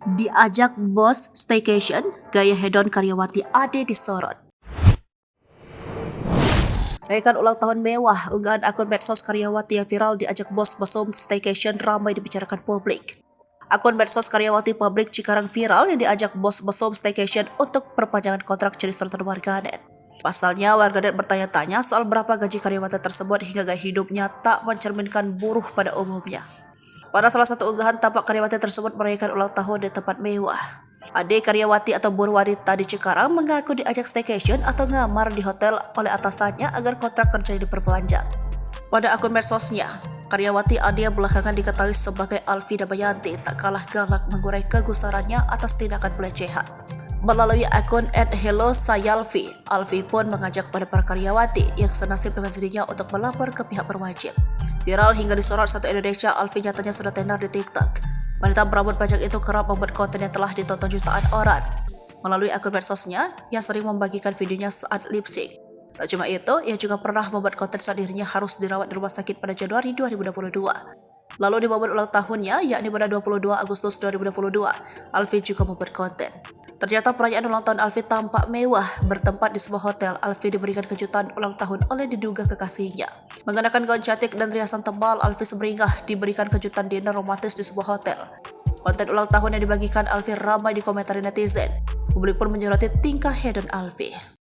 Diajak bos staycation, gaya hedon karyawati Ade disorot. Rayakan ulang tahun mewah, unggahan akun medsos karyawati yang viral diajak bos mesum staycation ramai dibicarakan publik. Akun medsos karyawati pabrik Cikarang viral yang diajak bos mesum staycation untuk perpanjangan kontrak jadi tonton warganet. Pasalnya, warganet bertanya-tanya soal berapa gaji karyawati tersebut hingga gaya hidupnya tak mencerminkan buruh pada umumnya. Pada salah satu unggahan, tampak karyawati tersebut merayakan ulang tahun di tempat mewah. Ade karyawati atau buruh wanita di Cikarang mengaku diajak staycation atau ngamar di hotel oleh atasannya agar kontrak kerjanya diperpanjang. Pada akun medsosnya, karyawati Ade yang belakangan diketahui sebagai Alfi Damayanti tak kalah galak mengurai kegusarannya atas tindakan pelecehan. Melalui akun @hellosayalfi, Alfi pun mengajak kepada para karyawati yang senasib dengan dirinya untuk melapor ke pihak berwajib. Viral hingga disorot satu Indonesia, Alfi nyatanya sudah tenar di TikTok. Wanita berambut panjang itu kerap membuat konten yang telah ditonton jutaan orang melalui akun medsosnya yang sering membagikan videonya saat lip sync. Tak cuma itu, ia juga pernah membuat konten saat dirinya harus dirawat di rumah sakit pada Januari 2022. Lalu di momen ulang tahunnya, yakni pada 22 Agustus 2022, Alfi juga membuat konten. Ternyata perayaan ulang tahun Alfi tampak mewah. Bertempat di sebuah hotel, Alfi diberikan kejutan ulang tahun oleh diduga kekasihnya. Mengenakan gaun cantik dan riasan tebal, Alfi semeringah diberikan kejutan dinner romantis di sebuah hotel. Konten ulang tahun yang dibagikan Alfi ramai dikomentari netizen. Publik pun menyoroti tingkah hedon Alfi.